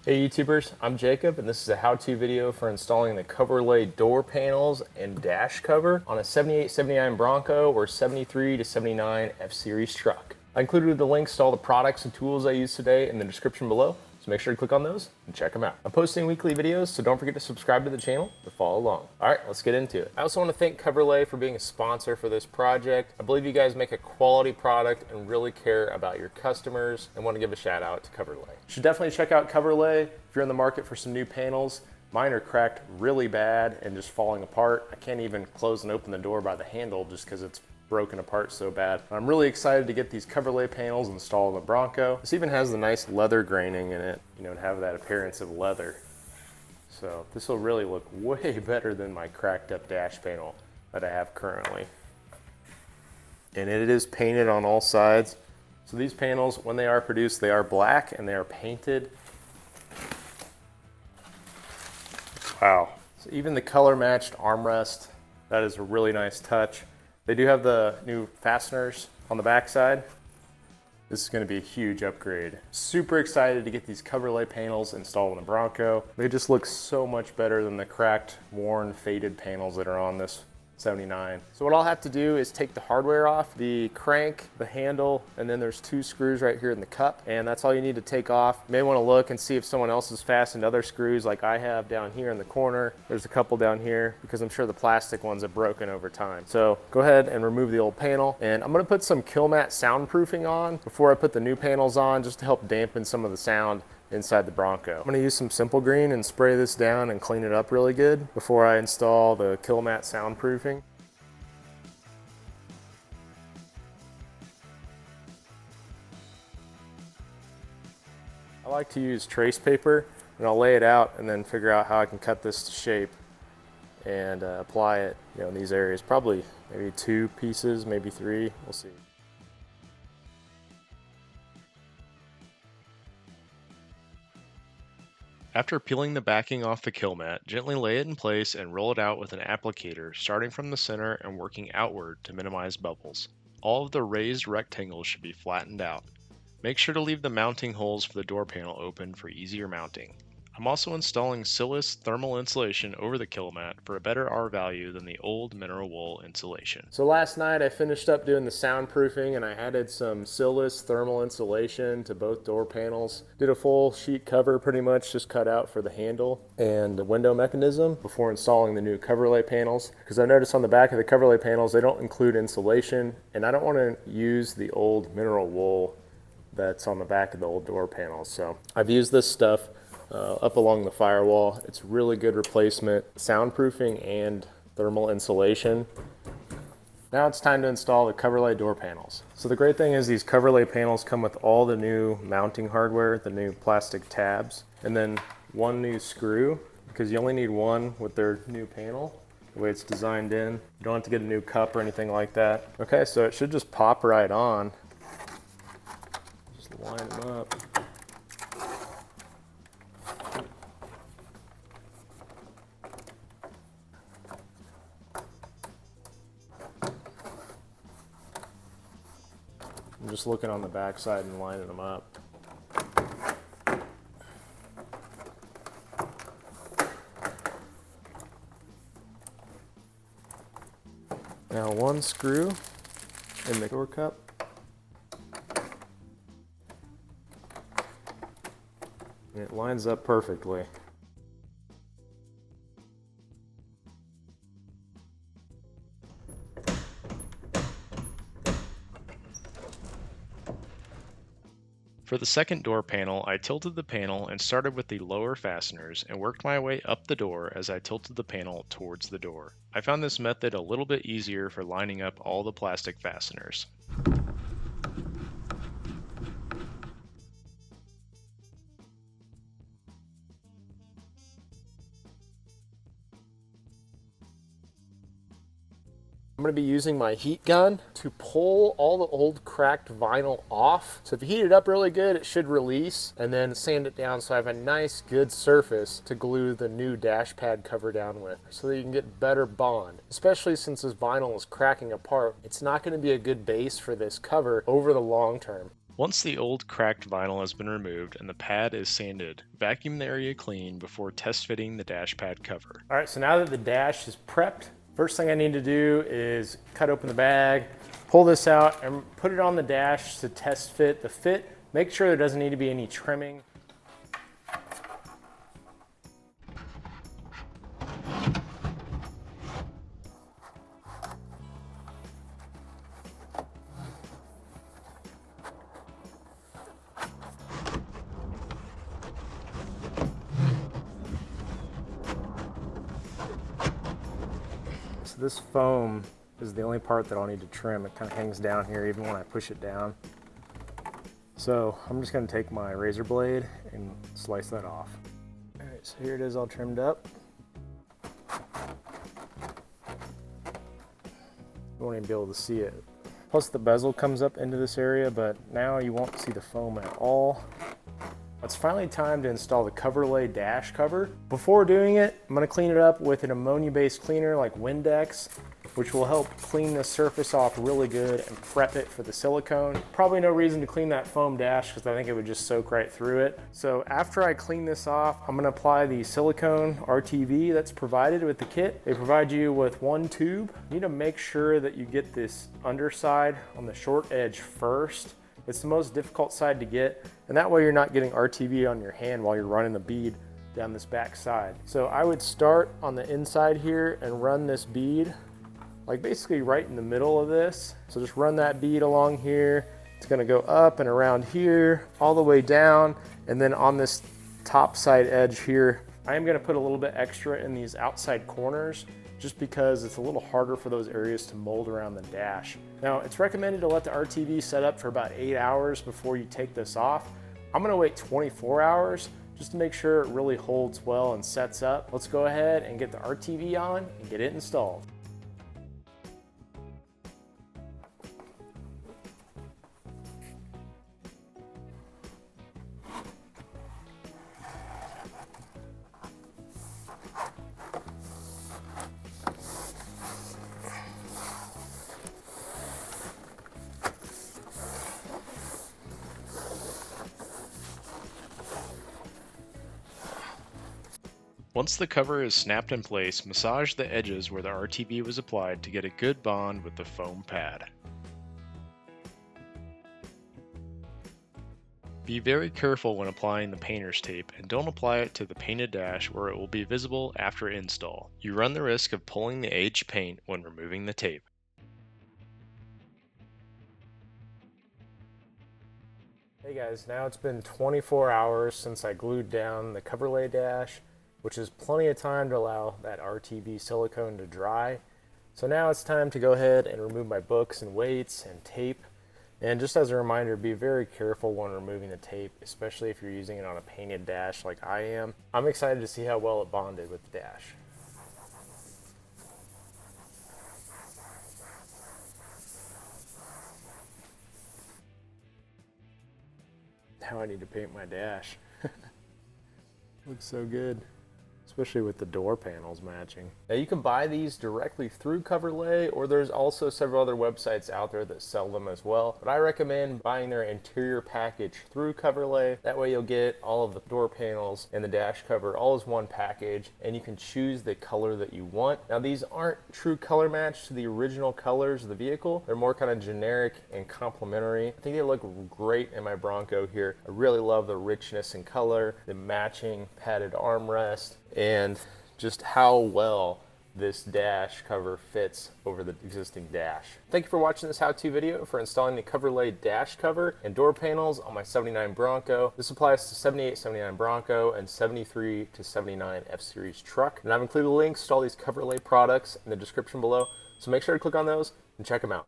Hey YouTubers, I'm Jacob and this is a how-to video for installing the Coverlay door panels and dash cover on a 78-79 Bronco or 73 to 79 F-Series truck. I included the links to all the products and tools I use today in the description below, so make sure to click on those and check them out. I'm posting weekly videos, so don't forget to subscribe to the channel to follow along. Alright, let's get into it. I also want to thank Coverlay for being a sponsor for this project. I believe you guys make a quality product and really care about your customers, and want to give a shout out to Coverlay. You should definitely check out Coverlay if you're in the market for some new panels. Mine are cracked really bad and just falling apart. I can't even close and open the door by the handle just because it's broken apart so bad. I'm really excited to get these Coverlay panels installed in the Bronco. This even has the nice leather graining in it, you know, to have that appearance of leather. So this will really look way better than my cracked up dash panel that I have currently. And it is painted on all sides. So these panels, when they are produced, they are black and they are painted. Wow. So even the color matched armrest, that is a really nice touch. They do have the new fasteners on the back side. This is going to be a huge upgrade. Super excited to get these Coverlay panels installed in the Bronco. They just look so much better than the cracked, worn, faded panels that are on this 79. So what I'll have to do is take the hardware off, the crank, the handle, and then there's two screws right here in the cup, and that's all you need to take off. You may want to look and see if someone else has fastened other screws like I have down here in the corner. There's a couple down here because I'm sure the plastic ones have broken over time. So go ahead and remove the old panel, and I'm going to put some Killmat soundproofing on before I put the new panels on, just to help dampen some of the sound inside the Bronco. I'm going to use some Simple Green and spray this down and clean it up really good before I install the Killmat soundproofing. I like to use trace paper, and I'll lay it out and then figure out how I can cut this to shape and apply it, you know, in these areas. Probably maybe 2 pieces, maybe 3, we'll see. After peeling the backing off the Killmat, gently lay it in place and roll it out with an applicator, starting from the center and working outward to minimize bubbles. All of the raised rectangles should be flattened out. Make sure to leave the mounting holes for the door panel open for easier mounting. I'm also installing Silis thermal insulation over the Killmat for a better R value than the old mineral wool insulation. So last night I finished up doing the soundproofing and I added some Silis thermal insulation to both door panels. Did a full sheet cover pretty much, just cut out for the handle and the window mechanism before installing the new Coverlay panels. Because I noticed on the back of the Coverlay panels they don't include insulation, and I don't want to use the old mineral wool that's on the back of the old door panels. So I've used this stuff up along the firewall. It's really good replacement, soundproofing and thermal insulation. Now it's time to install the Coverlay door panels. So the great thing is these Coverlay panels come with all the new mounting hardware, the new plastic tabs, and then one new screw, because you only need one with their new panel, the way it's designed in. You don't have to get a new cup or anything like that. Okay, so it should just pop right on. Just line them up. I'm just looking on the back side and lining them up. Now one screw in the door cup. And it lines up perfectly. For the second door panel, I tilted the panel and started with the lower fasteners and worked my way up the door as I tilted the panel towards the door. I found this method a little bit easier for lining up all the plastic fasteners. I'm going to be using my heat gun to pull all the old cracked vinyl off. So if you heat it up really good, it should release, and then sand it down so I have a nice good surface to glue the new dash pad cover down with, so that you can get better bond. Especially since this vinyl is cracking apart, it's not going to be a good base for this cover over the long term. Once the old cracked vinyl has been removed and the pad is sanded, vacuum the area clean before test fitting the dash pad cover. All right, so now that the dash is prepped, first thing I need to do is cut open the bag, pull this out, and put it on the dash to test fit the fit. Make sure there doesn't need to be any trimming. So this foam is the only part that I'll need to trim. It kind of hangs down here even when I push it down. So I'm just going to take my razor blade and slice that off. All right, so here it is all trimmed up. You won't even be able to see it. Plus the bezel comes up into this area, but now you won't see the foam at all. It's finally time to install the Coverlay dash cover. Before doing it, I'm going to clean it up with an ammonia-based cleaner like Windex, which will help clean the surface off really good and prep it for the silicone. Probably no reason to clean that foam dash because I think it would just soak right through it. So after I clean this off, I'm going to apply the silicone RTV that's provided with the kit. They provide you with one tube. You need to make sure that you get this underside on the short edge first. It's the most difficult side to get, and that way you're not getting RTV on your hand while you're running the bead down this back side. So I would start on the inside here and run this bead like basically right in the middle of this. So just run that bead along here. It's gonna go up and around here, all the way down, and then on this top side edge here, I am gonna put a little bit extra in these outside corners just because it's a little harder for those areas to mold around the dash. Now, it's recommended to let the RTV set up for about 8 hours before you take this off. I'm gonna wait 24 hours just to make sure it really holds well and sets up. Let's go ahead and get the RTV on and get it installed. Once the cover is snapped in place, massage the edges where the RTV was applied to get a good bond with the foam pad. Be very careful when applying the painter's tape and don't apply it to the painted dash where it will be visible after install. You run the risk of pulling the aged paint when removing the tape. Hey guys, now it's been 24 hours since I glued down the Coverlay dash, which is plenty of time to allow that RTV silicone to dry. So now it's time to go ahead and remove my books and weights and tape. And just as a reminder, be very careful when removing the tape, especially if you're using it on a painted dash like I am. I'm excited to see how well it bonded with the dash. Now I need to paint my dash. Looks so good, especially with the door panels matching. Now you can buy these directly through Coverlay, or there's also several other websites out there that sell them as well. But I recommend buying their interior package through Coverlay. That way you'll get all of the door panels and the dash cover all as one package, and you can choose the color that you want. Now these aren't true color match to the original colors of the vehicle. They're more kind of generic and complementary. I think they look great in my Bronco here. I really love the richness in color, the matching padded armrest, and just how well this dash cover fits over the existing dash. Thank you for watching this how-to video for installing the Coverlay dash cover and door panels on my 79 Bronco. This applies to 78, 79 Bronco and 73 to 79 F-Series truck. And I've included links to all these Coverlay products in the description below, so make sure to click on those and check them out.